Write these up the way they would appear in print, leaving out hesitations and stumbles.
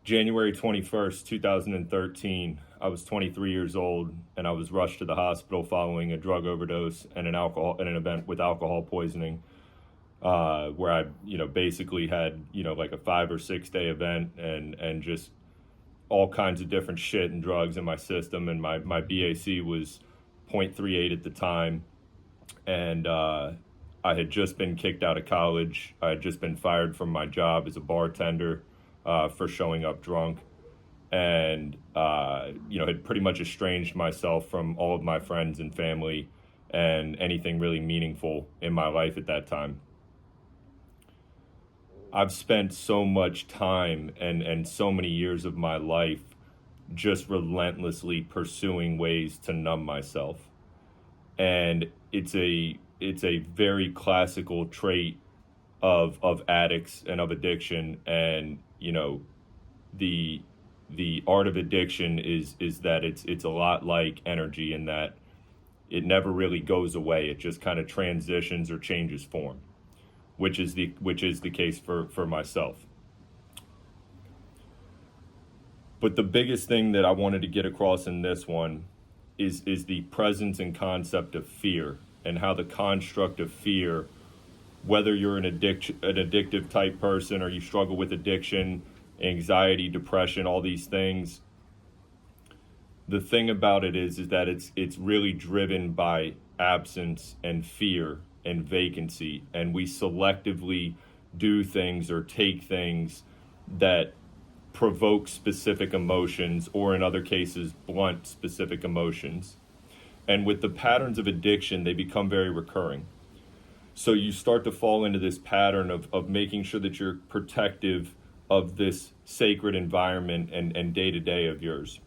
January 21st, 2013, I was 23 years old and I was rushed to the hospital following a drug overdose and an event with alcohol poisoning, where I, basically had, like a 5 or 6 day event and just all kinds of different shit and drugs in my system. And my BAC was 0.38 at the time. And, I had just been kicked out of college. I had just been fired from my job as a bartender for showing up drunk, and had pretty much estranged myself from all of my friends and family and anything really meaningful in my life at that time. I've spent so much time and so many years of my life just relentlessly pursuing ways to numb myself. And it's a very classical trait of addicts and of addiction. And the art of addiction is that it's a lot like energy, in that it never really goes away. It just kind of transitions or changes form, which is the case for myself. But the biggest thing that I wanted to get across in this one is the presence and concept of fear, and how the construct of fear, whether you're an addictive type person or you struggle with addiction, anxiety, depression, all these things, the thing about it is that it's really driven by absence and fear and vacancy, and we selectively do things or take things that provoke specific emotions, or in other cases blunt specific emotions. And with the patterns of addiction, they become very recurring. So you start to fall into this pattern of making sure that you're protective of this sacred environment and day-to-day of yours.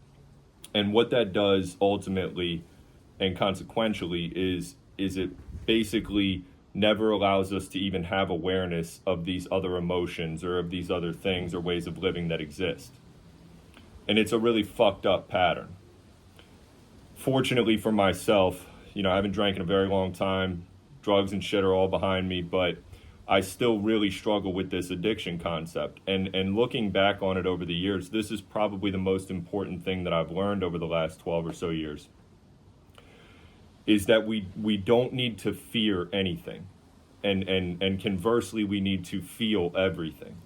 And what that does ultimately and consequentially is it basically never allows us to even have awareness of these other emotions or of these other things or ways of living that exist. And it's a really fucked up pattern. Fortunately for myself, I haven't drank in a very long time. Drugs and shit are all behind me, but I still really struggle with this addiction concept. And looking back on it over the years, this is probably the most important thing that I've learned over the last 12 or so years, is that we don't need to fear anything. And conversely, we need to feel everything.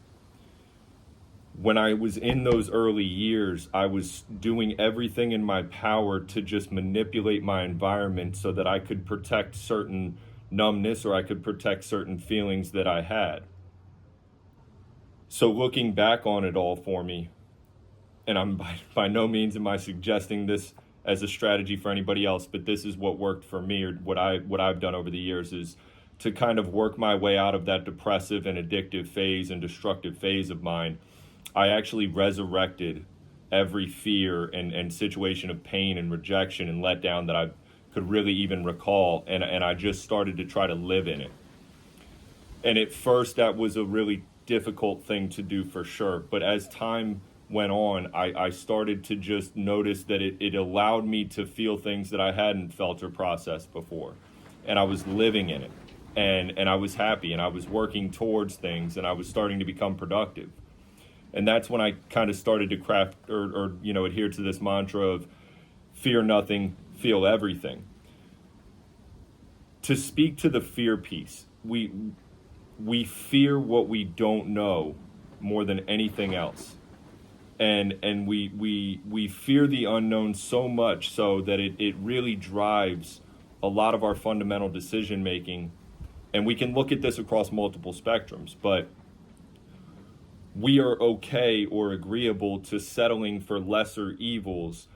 When I was in those early years, I was doing everything in my power to just manipulate my environment so that I could protect certain numbness, or I could protect certain feelings that I had. So looking back on it all for me, and I'm by no means am I suggesting this as a strategy for anybody else, but this is what worked for me, or what I've done over the years, is to kind of work my way out of that depressive and addictive phase and destructive phase of mine. I actually resurrected every fear and situation of pain and rejection and letdown that I could really even recall, and I just started to try to live in it. And at first that was a really difficult thing to do, for sure, but as time went on, I started to just notice that it allowed me to feel things that I hadn't felt or processed before, and I was living in it, and I was happy, and I was working towards things, and I was starting to become productive. And that's when I kind of started to craft or adhere to this mantra of fear nothing, feel everything. To speak to the fear piece, we fear what we don't know more than anything else. And we fear the unknown so much so that it really drives a lot of our fundamental decision making. And we can look at this across multiple spectrums, but we are okay or agreeable to settling for lesser evils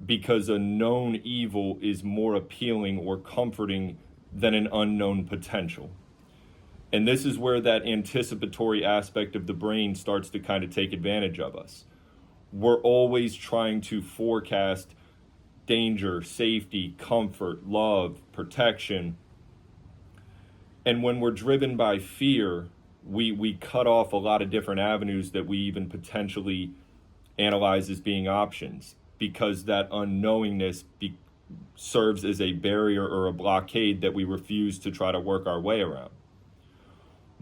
because a known evil is more appealing or comforting than an unknown potential. And this is where that anticipatory aspect of the brain starts to kind of take advantage of us. We're always trying to forecast danger, safety, comfort, love, protection. And when we're driven by fear, we cut off a lot of different avenues that we even potentially analyze as being options, because that unknowingness serves as a barrier or a blockade that we refuse to try to work our way around.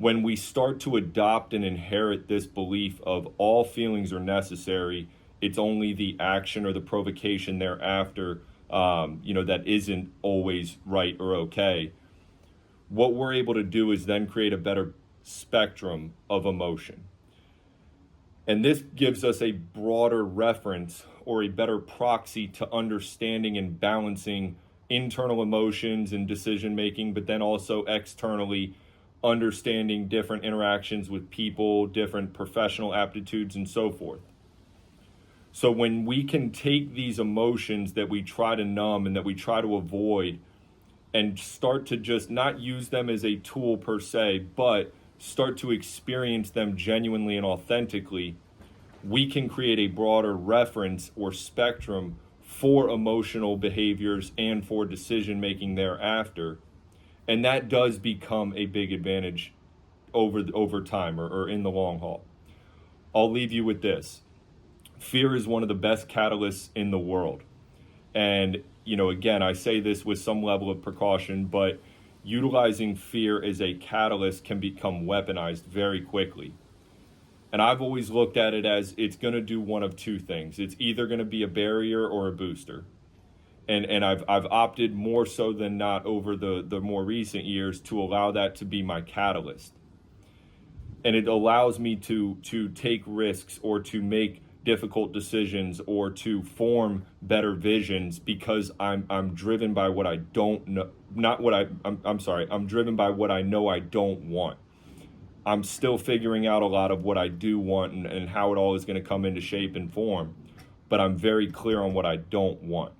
when we start to adopt and inherit this belief of all feelings are necessary, it's only the action or the provocation thereafter, that isn't always right or okay. What we're able to do is then create a better spectrum of emotion. And this gives us a broader reference or a better proxy to understanding and balancing internal emotions and decision making, but then also externally understanding different interactions with people, different professional aptitudes, and so forth. So when we can take these emotions that we try to numb and that we try to avoid and start to just not use them as a tool per se, but start to experience them genuinely and authentically, we can create a broader reference or spectrum for emotional behaviors and for decision making thereafter. And that does become a big advantage over time or in the long haul. I'll leave you with this. Fear is one of the best catalysts in the world. And, again, I say this with some level of precaution, but utilizing fear as a catalyst can become weaponized very quickly. And I've always looked at it as it's going to do one of two things. It's either going to be a barrier or a booster. And I've opted more so than not over the more recent years to allow that to be my catalyst. And it allows me to take risks or to make difficult decisions or to form better visions because I'm driven by what I don't know, I'm driven by what I know I don't want. I'm still figuring out a lot of what I do want and how it all is going to come into shape and form, but I'm very clear on what I don't want.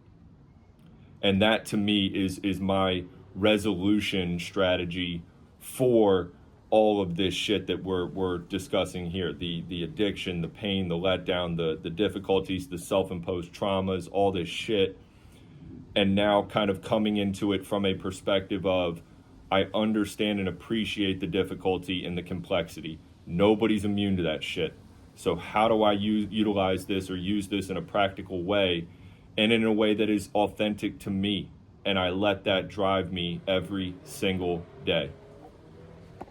And that to me is my resolution strategy for all of this shit that we're discussing here. The addiction, the pain, the letdown, the difficulties, the self-imposed traumas, all this shit. And now kind of coming into it from a perspective of I understand and appreciate the difficulty and the complexity. Nobody's immune to that shit. So how do I utilize this or use this in a practical way and in a way that is authentic to me? And I let that drive me every single day.